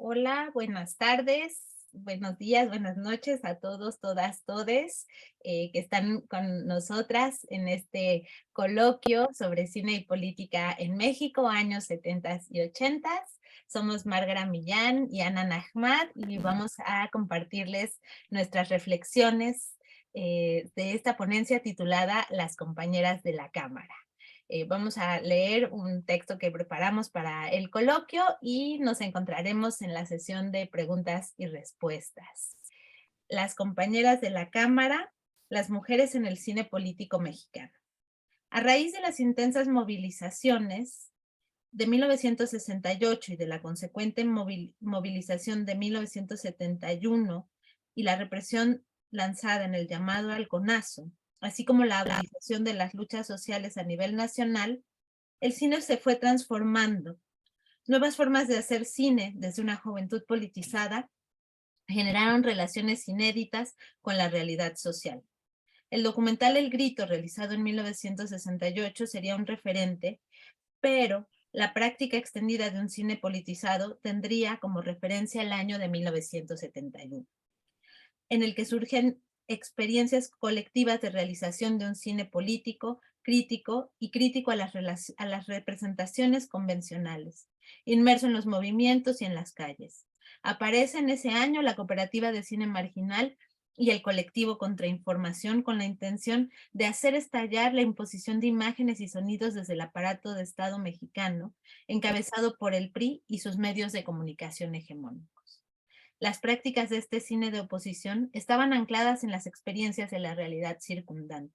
Hola, buenas tardes, buenos días, buenas noches a todos, todas, todes que están con nosotras en este coloquio sobre cine y política en México, años 70 y 80. Somos Margara Millán y Ana Nahmad y vamos a compartirles nuestras reflexiones de esta ponencia titulada Las compañeras de la Cámara. Vamos a leer un texto que preparamos para el coloquio y nos encontraremos en la sesión de preguntas y respuestas. Las compañeras de la Cámara, las mujeres en el cine político mexicano. A raíz de las intensas movilizaciones de 1968 y de la consecuente movilización de 1971 y la represión lanzada en el llamado halconazo, así como la agudización de las luchas sociales a nivel nacional, el cine se fue transformando. Nuevas formas de hacer cine desde una juventud politizada generaron relaciones inéditas con la realidad social. El documental El Grito, realizado en 1968, sería un referente, pero la práctica extendida de un cine politizado tendría como referencia el año de 1971, en el que surgen experiencias colectivas de realización de un cine político, crítico y crítico a las representaciones convencionales, inmerso en los movimientos y en las calles. Aparece en ese año la Cooperativa de Cine Marginal y el colectivo Contrainformación con la intención de hacer estallar la imposición de imágenes y sonidos desde el aparato de Estado mexicano, encabezado por el PRI y sus medios de comunicación hegemónicos. Las prácticas de este cine de oposición estaban ancladas en las experiencias de la realidad circundante.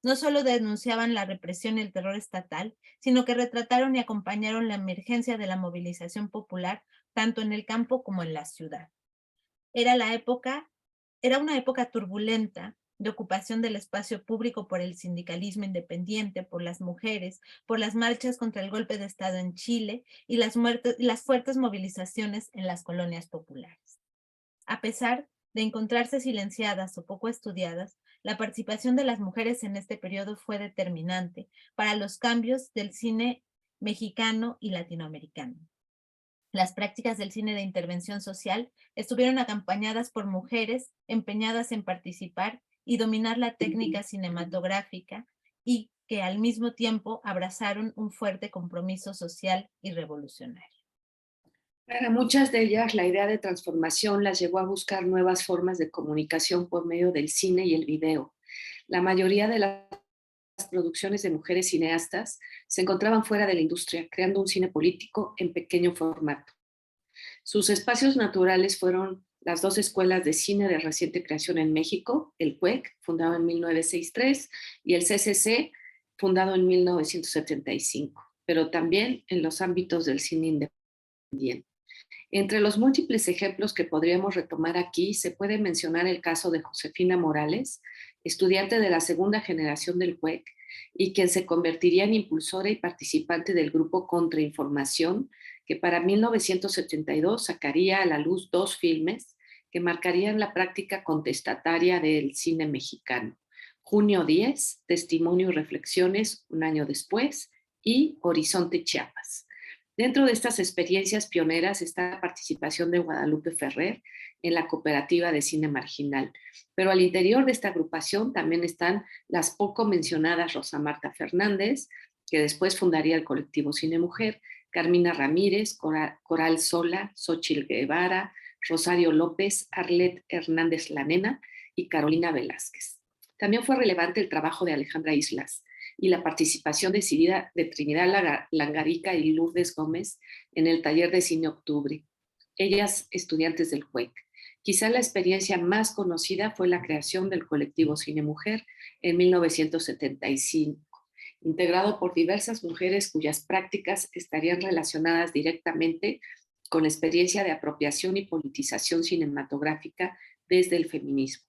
No solo denunciaban la represión y el terror estatal, sino que retrataron y acompañaron la emergencia de la movilización popular, tanto en el campo como en la ciudad. Era una época turbulenta de ocupación del espacio público por el sindicalismo independiente, por las mujeres, por las marchas contra el golpe de Estado en Chile y las fuertes movilizaciones en las colonias populares. A pesar de encontrarse silenciadas o poco estudiadas, la participación de las mujeres en este periodo fue determinante para los cambios del cine mexicano y latinoamericano. Las prácticas del cine de intervención social estuvieron acompañadas por mujeres empeñadas en participar y dominar la técnica cinematográfica y que al mismo tiempo abrazaron un fuerte compromiso social y revolucionario. Para muchas de ellas, la idea de transformación las llevó a buscar nuevas formas de comunicación por medio del cine y el video. La mayoría de las producciones de mujeres cineastas se encontraban fuera de la industria, creando un cine político en pequeño formato. Sus espacios naturales fueron las dos escuelas de cine de reciente creación en México, el CUEC, fundado en 1963, y el CCC, fundado en 1975, pero también en los ámbitos del cine independiente. Entre los múltiples ejemplos que podríamos retomar aquí, se puede mencionar el caso de Josefina Morales, estudiante de la segunda generación del CUEC y quien se convertiría en impulsora y participante del grupo Contrainformación, que para 1972 sacaría a la luz dos filmes que marcarían la práctica contestataria del cine mexicano. Junio 10, Testimonio y Reflexiones, un año después, y Horizonte Chiapas. Dentro de estas experiencias pioneras está la participación de Guadalupe Ferrer en la Cooperativa de Cine Marginal, pero al interior de esta agrupación también están las poco mencionadas Rosa Marta Fernández, que después fundaría el colectivo Cine Mujer, Carmina Ramírez, Coral Sola, Xochitl Guevara, Rosario López, Arlet Hernández Lanena y Carolina Velázquez. También fue relevante el trabajo de Alejandra Islas y la participación decidida de Trinidad Langarica y Lourdes Gómez en el taller de cine Octubre, ellas estudiantes del CUEC. Quizá la experiencia más conocida fue la creación del colectivo Cine Mujer en 1975, integrado por diversas mujeres cuyas prácticas estarían relacionadas directamente con la experiencia de apropiación y politización cinematográfica desde el feminismo.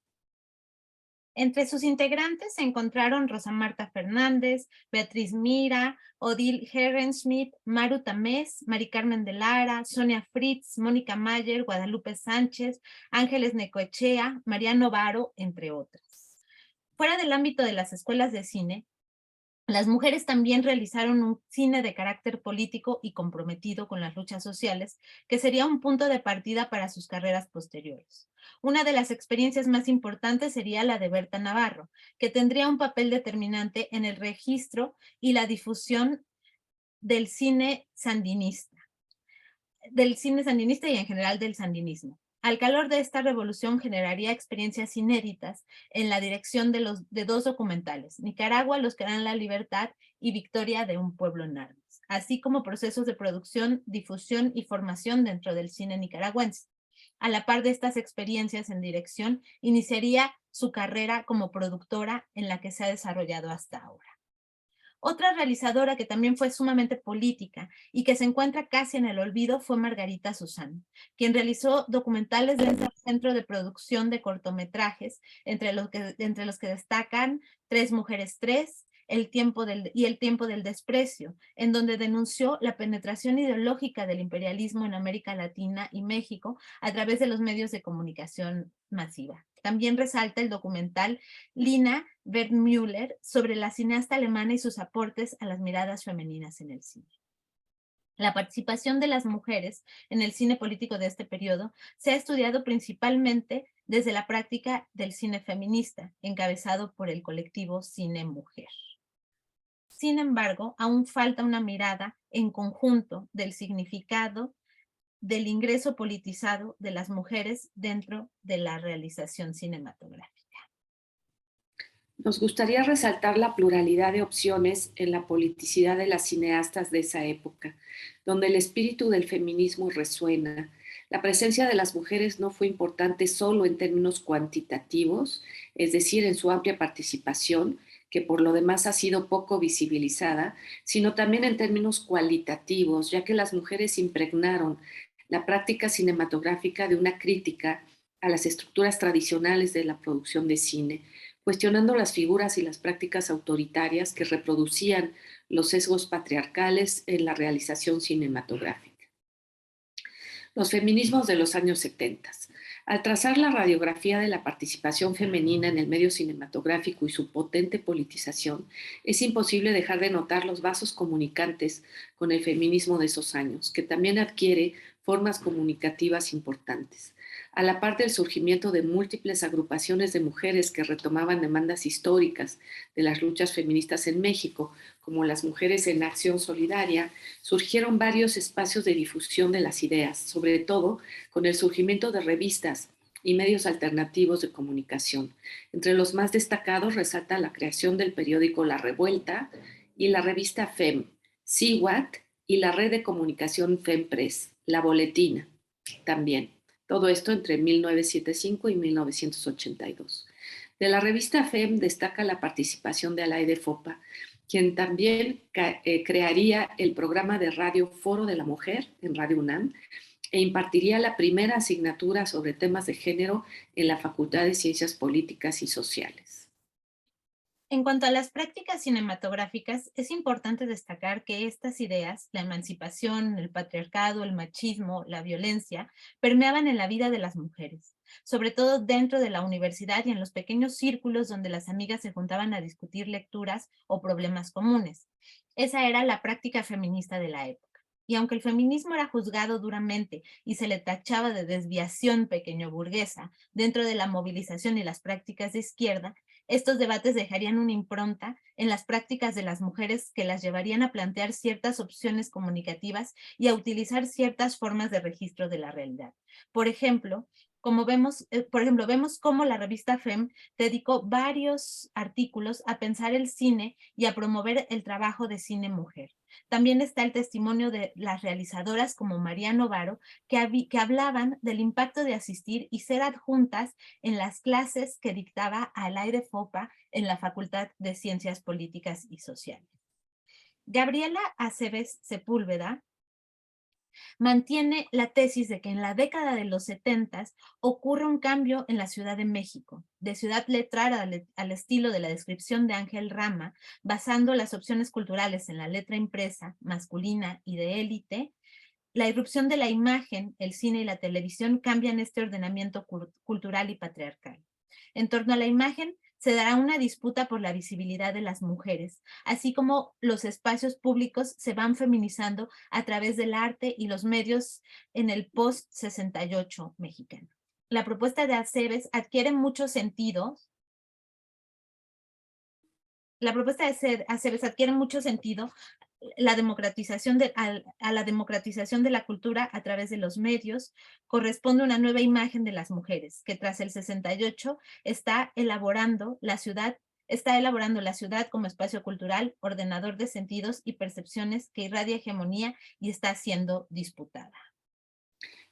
Entre sus integrantes se encontraron Rosa Marta Fernández, Beatriz Mira, Odile Herrenschmidt, Maru Tamés, Mari Carmen de Lara, Sonia Fritz, Mónica Mayer, Guadalupe Sánchez, Ángeles Necoechea, Mariano Varo, entre otras. Fuera del ámbito de las escuelas de cine, Las mujeres también realizaron un cine de carácter político y comprometido con las luchas sociales, que sería un punto de partida para sus carreras posteriores. Una de las experiencias más importantes sería la de Berta Navarro, que tendría un papel determinante en el registro y la difusión del cine sandinista y en general del sandinismo. Al calor de esta revolución generaría experiencias inéditas en la dirección de dos documentales, Nicaragua, los que dan la libertad y Victoria de un pueblo en armas, así como procesos de producción, difusión y formación dentro del cine nicaragüense. A la par de estas experiencias en dirección, iniciaría su carrera como productora en la que se ha desarrollado hasta ahora. Otra realizadora que también fue sumamente política y que se encuentra casi en el olvido fue Margarita Susán, quien realizó documentales desde el Centro de Producción de Cortometrajes, entre los que destacan Tres Mujeres Tres, El tiempo del desprecio, en donde denunció la penetración ideológica del imperialismo en América Latina y México a través de los medios de comunicación masiva. También resalta el documental Lina Wertmüller sobre la cineasta alemana y sus aportes a las miradas femeninas en el cine. La participación de las mujeres en el cine político de este periodo se ha estudiado principalmente desde la práctica del cine feminista, encabezado por el colectivo Cine Mujer. Sin embargo, aún falta una mirada en conjunto del significado del ingreso politizado de las mujeres dentro de la realización cinematográfica. Nos gustaría resaltar la pluralidad de opciones en la politicidad de las cineastas de esa época, donde el espíritu del feminismo resuena. La presencia de las mujeres no fue importante solo en términos cuantitativos, es decir, en su amplia participación, que por lo demás ha sido poco visibilizada, sino también en términos cualitativos, ya que las mujeres impregnaron la práctica cinematográfica de una crítica a las estructuras tradicionales de la producción de cine, cuestionando las figuras y las prácticas autoritarias que reproducían los sesgos patriarcales en la realización cinematográfica. Los feminismos de los años 70. Al trazar la radiografía de la participación femenina en el medio cinematográfico y su potente politización, es imposible dejar de notar los vasos comunicantes con el feminismo de esos años, que también adquiere formas comunicativas importantes. A la par del surgimiento de múltiples agrupaciones de mujeres que retomaban demandas históricas de las luchas feministas en México, como las Mujeres en Acción Solidaria, surgieron varios espacios de difusión de las ideas, sobre todo con el surgimiento de revistas y medios alternativos de comunicación. Entre los más destacados resalta la creación del periódico La Revuelta y la revista FEM, CIWAT y la red de comunicación FEMPRES, La Boletina, también. Todo esto entre 1975 y 1982. De la revista FEM destaca la participación de Alaide Fopa, quien también crearía el programa de radio Foro de la Mujer en Radio UNAM e impartiría la primera asignatura sobre temas de género en la Facultad de Ciencias Políticas y Sociales. En cuanto a las prácticas cinematográficas, es importante destacar que estas ideas, la emancipación, el patriarcado, el machismo, la violencia, permeaban en la vida de las mujeres, sobre todo dentro de la universidad y en los pequeños círculos donde las amigas se juntaban a discutir lecturas o problemas comunes. Esa era la práctica feminista de la época. Y aunque el feminismo era juzgado duramente y se le tachaba de desviación pequeño burguesa dentro de la movilización y las prácticas de izquierda, estos debates dejarían una impronta en las prácticas de las mujeres que las llevarían a plantear ciertas opciones comunicativas y a utilizar ciertas formas de registro de la realidad. Por ejemplo, vemos cómo la revista FEM dedicó varios artículos a pensar el cine y a promover el trabajo de cine mujer. También está el testimonio de las realizadoras como María Novaro, que hablaban del impacto de asistir y ser adjuntas en las clases que dictaba Alaide Fopa en la Facultad de Ciencias Políticas y Sociales. Gabriela Aceves Sepúlveda mantiene la tesis de que en la década de los 70 ocurre un cambio en la Ciudad de México, de ciudad letrada al estilo de la descripción de Ángel Rama, basando las opciones culturales en la letra impresa, masculina y de élite. La irrupción de la imagen, el cine y la televisión cambian este ordenamiento cultural y patriarcal. En torno a la imagen, Se dará una disputa por la visibilidad de las mujeres, así como los espacios públicos se van feminizando a través del arte y los medios en el post-68 mexicano. La propuesta de Aceves adquiere mucho sentido. La propuesta de Aceves adquiere mucho sentido la democratización a la democratización de la cultura a través de los medios, corresponde una nueva imagen de las mujeres, que tras el 68 está elaborando la ciudad como espacio cultural, ordenador de sentidos y percepciones que irradia hegemonía y está siendo disputada.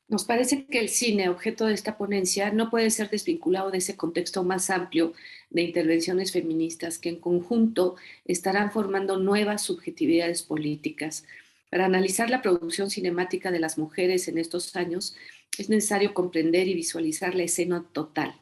Nos parece que el cine, objeto de esta ponencia, no puede ser desvinculado de ese contexto más amplio de intervenciones feministas que en conjunto estarán formando nuevas subjetividades políticas. Para analizar la producción cinemática de las mujeres en estos años, es necesario comprender y visualizar la escena total: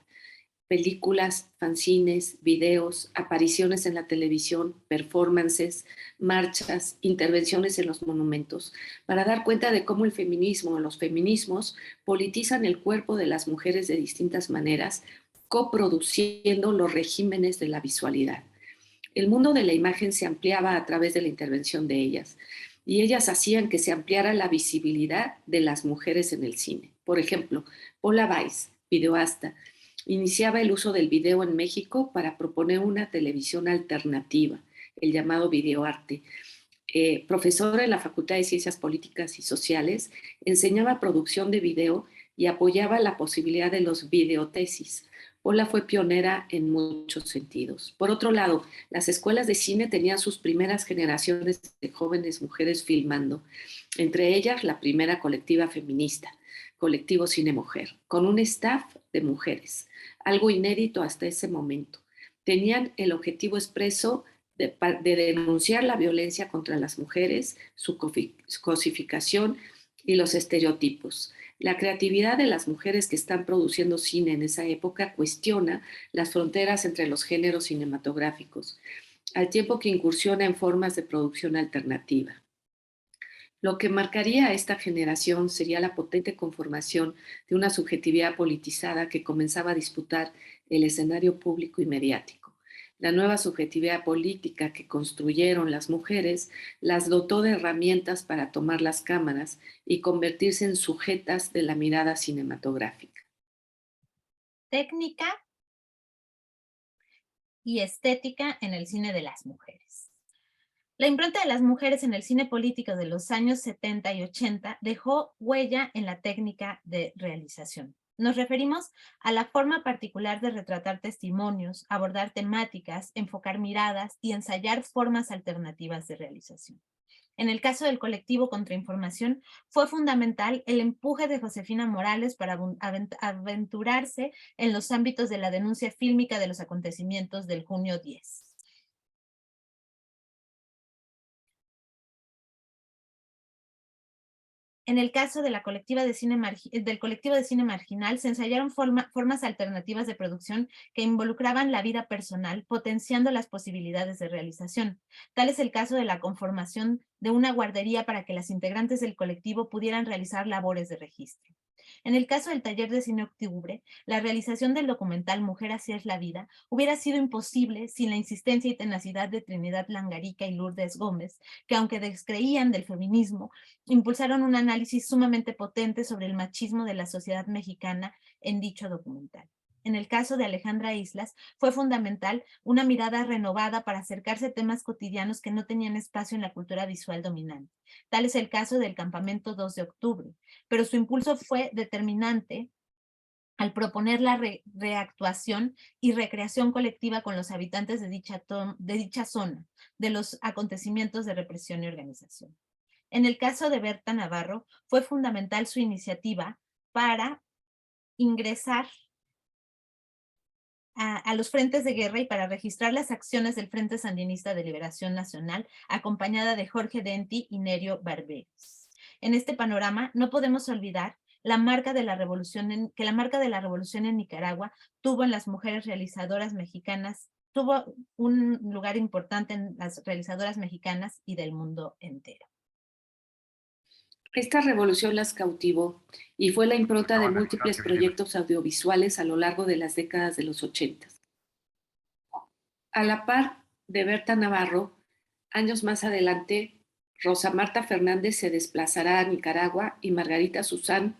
películas, fanzines, videos, apariciones en la televisión, performances, marchas, intervenciones en los monumentos, para dar cuenta de cómo el feminismo o los feminismos politizan el cuerpo de las mujeres de distintas maneras, coproduciendo los regímenes de la visualidad. El mundo de la imagen se ampliaba a través de la intervención de ellas, y ellas hacían que se ampliara la visibilidad de las mujeres en el cine. Por ejemplo, Paula Weiss, videoasta, iniciaba el uso del video en México para proponer una televisión alternativa, el llamado videoarte. Profesora en la Facultad de Ciencias Políticas y Sociales, enseñaba producción de video y apoyaba la posibilidad de los videotesis. Paula fue pionera en muchos sentidos. Por otro lado, las escuelas de cine tenían sus primeras generaciones de jóvenes mujeres filmando, entre ellas la primera colectiva feminista, Colectivo Cine Mujer, con un staff de mujeres, algo inédito hasta ese momento. Tenían el objetivo expreso de denunciar la violencia contra las mujeres, su cosificación y los estereotipos. La creatividad de las mujeres que están produciendo cine en esa época cuestiona las fronteras entre los géneros cinematográficos, al tiempo que incursiona en formas de producción alternativa. Lo que marcaría a esta generación sería la potente conformación de una subjetividad politizada que comenzaba a disputar el escenario público y mediático. La nueva subjetividad política que construyeron las mujeres las dotó de herramientas para tomar las cámaras y convertirse en sujetas de la mirada cinematográfica. Técnica y estética en el cine de las mujeres. La impronta de las mujeres en el cine político de los años 70 y 80 dejó huella en la técnica de realización. Nos referimos a la forma particular de retratar testimonios, abordar temáticas, enfocar miradas y ensayar formas alternativas de realización. En el caso del colectivo Contrainformación, fue fundamental el empuje de Josefina Morales para aventurarse en los ámbitos de la denuncia fílmica de los acontecimientos del junio 10. En el caso de la del colectivo de cine marginal, se ensayaron formas alternativas de producción que involucraban la vida personal, potenciando las posibilidades de realización. Tal es el caso de la conformación de una guardería para que las integrantes del colectivo pudieran realizar labores de registro. En el caso del taller de cine Octubre, la realización del documental Mujer así es la vida hubiera sido imposible sin la insistencia y tenacidad de Trinidad Langarica y Lourdes Gómez, que aunque descreían del feminismo, impulsaron un análisis sumamente potente sobre el machismo de la sociedad mexicana en dicho documental. En el caso de Alejandra Islas, fue fundamental una mirada renovada para acercarse a temas cotidianos que no tenían espacio en la cultura visual dominante. Tal es el caso del Campamento 2 de Octubre, pero su impulso fue determinante al proponer la reactuación y recreación colectiva con los habitantes de dicha zona, de los acontecimientos de represión y organización. En el caso de Berta Navarro, fue fundamental su iniciativa para ingresar a los frentes de guerra y para registrar las acciones del Frente Sandinista de Liberación Nacional, acompañada de Jorge Denti y Nerio Barberis. En este panorama, no podemos olvidar que la marca de la revolución en Nicaragua tuvo en las mujeres realizadoras mexicanas, tuvo un lugar importante en las realizadoras mexicanas y del mundo entero. Esta revolución las cautivó y fue la impronta de múltiples proyectos audiovisuales a lo largo de las décadas de los 80. A la par de Berta Navarro, años más adelante, Rosa Marta Fernández se desplazará a Nicaragua y Margarita Susán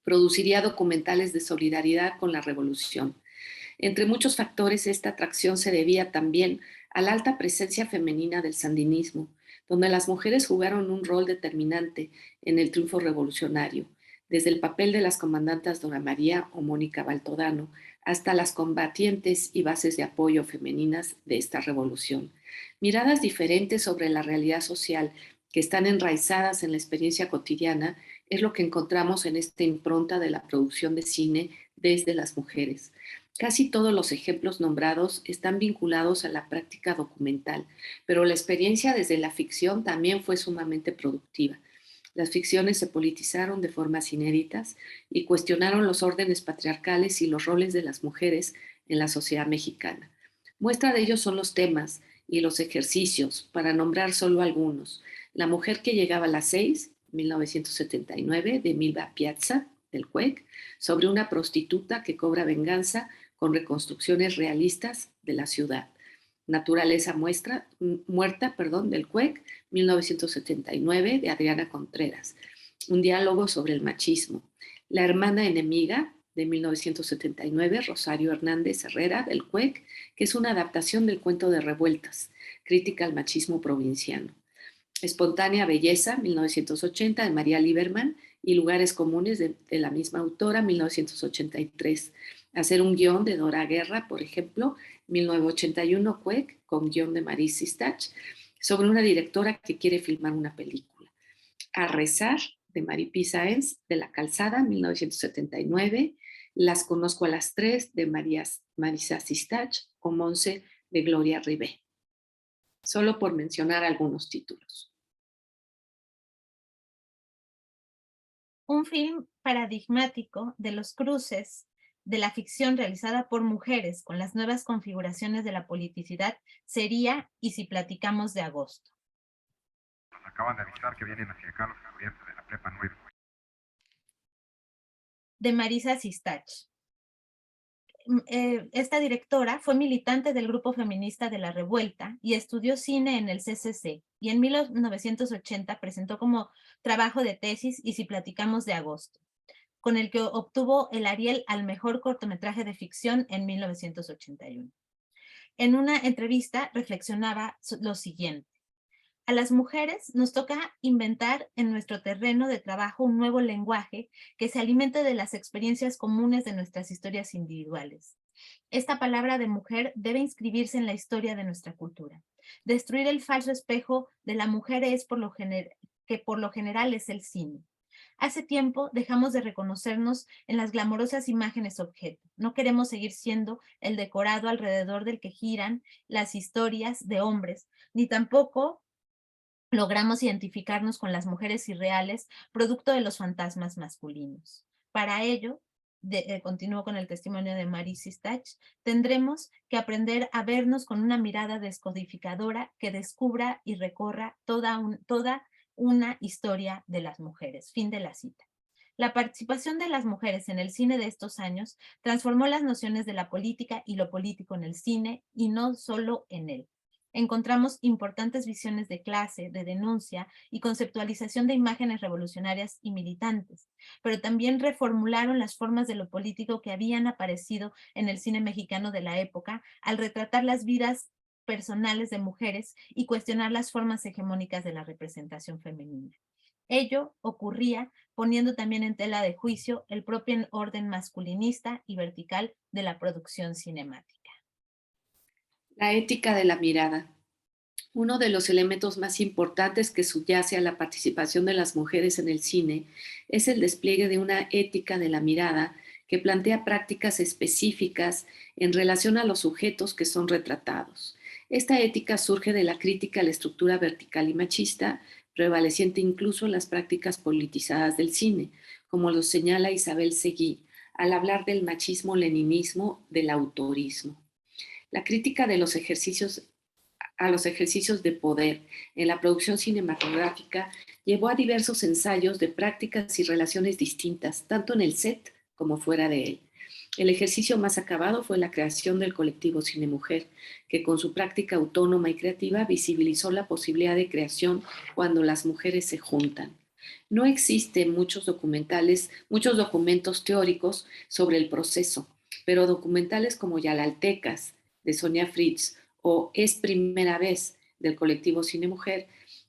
produciría documentales de solidaridad con la revolución. Entre muchos factores, esta atracción se debía también a la alta presencia femenina del sandinismo, donde las mujeres jugaron un rol determinante en el triunfo revolucionario, desde el papel de las comandantas Dora María o Mónica Baltodano hasta las combatientes y bases de apoyo femeninas de esta revolución. Miradas diferentes sobre la realidad social que están enraizadas en la experiencia cotidiana es lo que encontramos en esta impronta de la producción de cine desde las mujeres. Casi todos los ejemplos nombrados están vinculados a la práctica documental, pero la experiencia desde la ficción también fue sumamente productiva. Las ficciones se politizaron de formas inéditas y cuestionaron los órdenes patriarcales y los roles de las mujeres en la sociedad mexicana. Muestra de ello son los temas y los ejercicios, para nombrar solo algunos. La mujer que llegaba a las 6, 1979, de Milva Piazza, del CUEC, sobre una prostituta que cobra venganza con reconstrucciones realistas de la ciudad. Naturaleza muerta, del CUEC, 1979, de Adriana Contreras. Un diálogo sobre el machismo. La hermana enemiga, de 1979, Rosario Hernández Herrera, del CUEC, que es una adaptación del cuento de Revueltas, crítica al machismo provinciano. Espontánea Belleza, 1980, de María Lieberman, y Lugares Comunes, de la misma autora, 1983. Hacer un guión, de Dora Guerra, por ejemplo, 1981, CUEC, con guión de Maris Sistach, sobre una directora que quiere filmar una película. A rezar, de Maripi Sáenz, de La Calzada, 1979. Las conozco a las tres, de Marisa Sistach, o Monse, de Gloria Ribé. Solo por mencionar algunos títulos. Un film paradigmático de los cruces de la ficción realizada por mujeres con las nuevas configuraciones de la politicidad sería Y si platicamos de agosto. Nos acaban de avisar que vienen hacia acá los estudiantes de la Prepa 9. De Marisa Sistach. Esta directora fue militante del grupo feminista de la Revuelta y estudió cine en el CCC, y en 1980 presentó como trabajo de tesis Y si platicamos de agosto, con el que obtuvo el Ariel al mejor cortometraje de ficción en 1981. En una entrevista reflexionaba lo siguiente: a las mujeres nos toca inventar en nuestro terreno de trabajo un nuevo lenguaje que se alimente de las experiencias comunes de nuestras historias individuales. Esta palabra de mujer debe inscribirse en la historia de nuestra cultura. Destruir el falso espejo de la mujer es que por lo general es el cine. Hace tiempo dejamos de reconocernos en las glamorosas imágenes objeto. No queremos seguir siendo el decorado alrededor del que giran las historias de hombres, ni tampoco logramos identificarnos con las mujeres irreales, producto de los fantasmas masculinos. Para ello, continúo con el testimonio de Marie Sistach, tendremos que aprender a vernos con una mirada descodificadora que descubra y recorra toda una historia de las mujeres. Fin de la cita. La participación de las mujeres en el cine de estos años transformó las nociones de la política y lo político en el cine, y no solo en él. Encontramos importantes visiones de clase, de denuncia y conceptualización de imágenes revolucionarias y militantes, pero también reformularon las formas de lo político que habían aparecido en el cine mexicano de la época al retratar las vidas personales de mujeres y cuestionar las formas hegemónicas de la representación femenina. Ello ocurría poniendo también en tela de juicio el propio orden masculinista y vertical de la producción cinemática. La ética de la mirada. Uno de los elementos más importantes que subyace a la participación de las mujeres en el cine es el despliegue de una ética de la mirada que plantea prácticas específicas en relación a los sujetos que son retratados. Esta ética surge de la crítica a la estructura vertical y machista, prevaleciente incluso en las prácticas politizadas del cine, como lo señala Isabel Seguí al hablar del machismo-leninismo del autorismo. La crítica de los ejercicios de poder en la producción cinematográfica llevó a diversos ensayos de prácticas y relaciones distintas, tanto en el set como fuera de él. El ejercicio más acabado fue la creación del colectivo Cine Mujer, que con su práctica autónoma y creativa visibilizó la posibilidad de creación cuando las mujeres se juntan. No existen muchos documentos teóricos sobre el proceso, pero documentales como Yalaltecas, de Sonia Fritz, o Es Primera Vez, del colectivo Cine Mujer,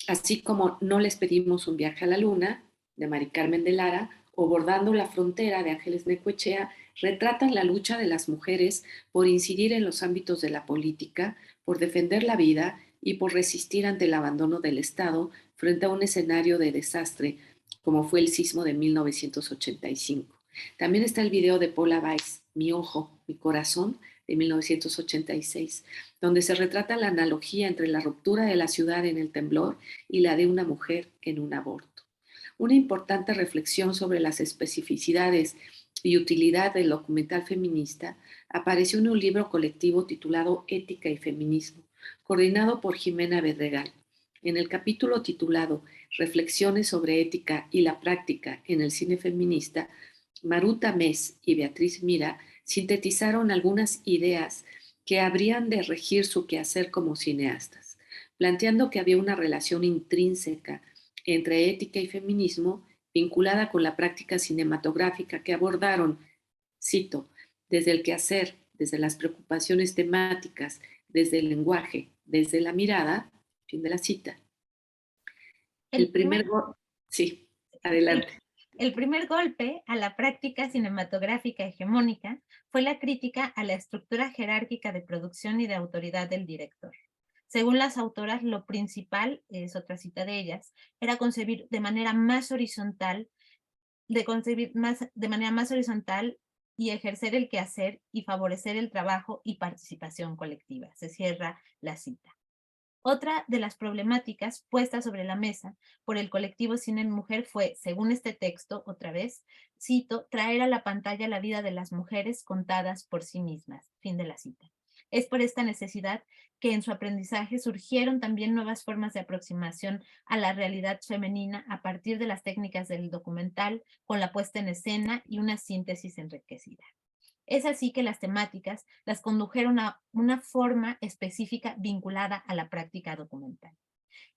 así como No les pedimos un viaje a la luna, de Mari Carmen de Lara, o Bordando la frontera, de Ángeles Necoechea, retratan la lucha de las mujeres por incidir en los ámbitos de la política, por defender la vida y por resistir ante el abandono del Estado frente a un escenario de desastre como fue el sismo de 1985. También está el video de Paula Weiss, Mi ojo, mi corazón, de 1986, donde se retrata la analogía entre la ruptura de la ciudad en el temblor y la de una mujer en un aborto. Una importante reflexión sobre las especificidades y utilidad del documental feminista apareció en un libro colectivo titulado Ética y Feminismo, coordinado por Jimena Bedregal. En el capítulo titulado Reflexiones sobre ética y la práctica en el cine feminista, Maruta Mes y Beatriz Mira sintetizaron algunas ideas que habrían de regir su quehacer como cineastas, planteando que había una relación intrínseca entre ética y feminismo vinculada con la práctica cinematográfica que abordaron, cito, desde el quehacer, desde las preocupaciones temáticas, desde el lenguaje, desde la mirada, fin de la cita. Sí, adelante. El primer golpe a la práctica cinematográfica hegemónica fue la crítica a la estructura jerárquica de producción y de autoridad del director. Según las autoras, lo principal, es otra cita de ellas, era concebir de manera más horizontal, y ejercer el quehacer y favorecer el trabajo y participación colectiva. Se cierra la cita. Otra de las problemáticas puestas sobre la mesa por el colectivo Cine Mujer fue, según este texto, otra vez, cito, traer a la pantalla la vida de las mujeres contadas por sí mismas. Fin de la cita. Es por esta necesidad que en su aprendizaje surgieron también nuevas formas de aproximación a la realidad femenina a partir de las técnicas del documental, con la puesta en escena y una síntesis enriquecida. Es así que las temáticas las condujeron a una forma específica vinculada a la práctica documental.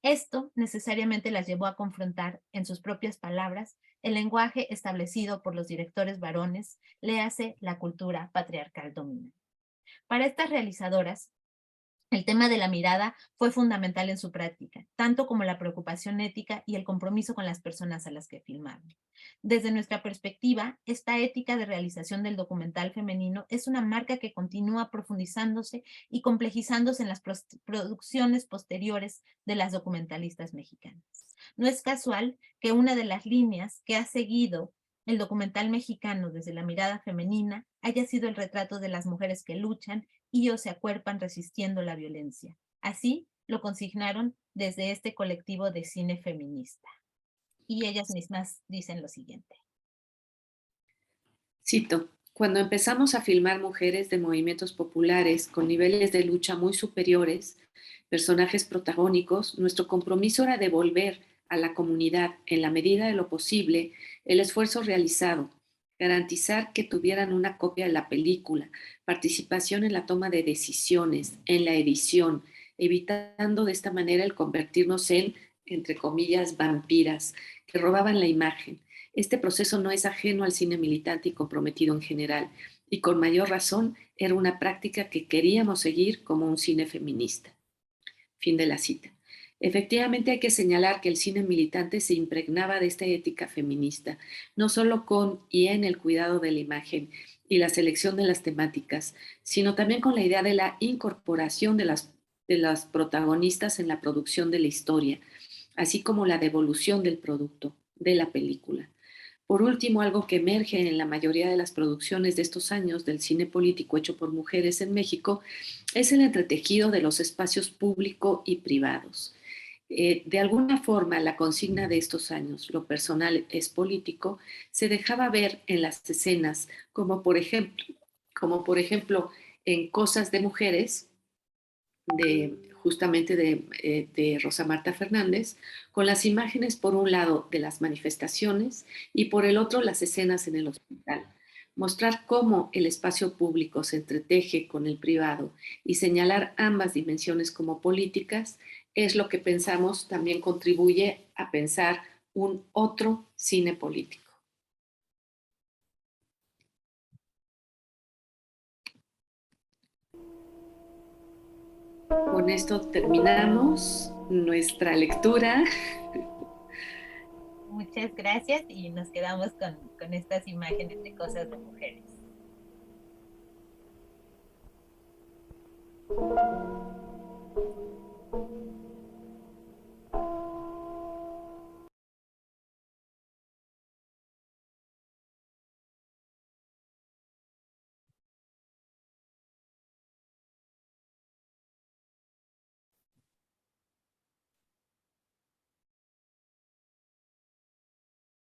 Esto necesariamente las llevó a confrontar, en sus propias palabras, el lenguaje establecido por los directores varones, léase la cultura patriarcal dominante. Para estas realizadoras, el tema de la mirada fue fundamental en su práctica, tanto como la preocupación ética y el compromiso con las personas a las que filmaron. Desde nuestra perspectiva, esta ética de realización del documental femenino es una marca que continúa profundizándose y complejizándose en las producciones posteriores de las documentalistas mexicanas. No es casual que una de las líneas que ha seguido el documental mexicano desde la mirada femenina haya sido el retrato de las mujeres que luchan y o se acuerpan resistiendo la violencia. Así lo consignaron desde este colectivo de cine feminista. Y ellas mismas dicen lo siguiente. Cito, cuando empezamos a filmar mujeres de movimientos populares con niveles de lucha muy superiores, personajes protagónicos, nuestro compromiso era devolver a la comunidad, en la medida de lo posible, el esfuerzo realizado, garantizar que tuvieran una copia de la película, participación en la toma de decisiones, en la edición, evitando de esta manera el convertirnos en, entre comillas, vampiras que robaban la imagen. Este proceso no es ajeno al cine militante y comprometido en general, y con mayor razón era una práctica que queríamos seguir como un cine feminista. Fin de la cita. Efectivamente hay que señalar que el cine militante se impregnaba de esta ética feminista, no solo con y en el cuidado de la imagen y la selección de las temáticas, sino también con la idea de la incorporación de las protagonistas en la producción de la historia, así como la devolución del producto, de la película. Por último, algo que emerge en la mayoría de las producciones de estos años del cine político hecho por mujeres en México es el entretejido de los espacios público y privados. De alguna forma, la consigna de estos años, lo personal es político, se dejaba ver en las escenas, como por ejemplo en Cosas de Mujeres, justamente de Rosa Marta Fernández, con las imágenes por un lado de las manifestaciones y por el otro las escenas en el hospital. Mostrar cómo el espacio público se entreteje con el privado y señalar ambas dimensiones como políticas es lo que pensamos también contribuye a pensar un otro cine político. Con esto terminamos nuestra lectura. Muchas gracias y nos quedamos con estas imágenes de cosas de mujeres.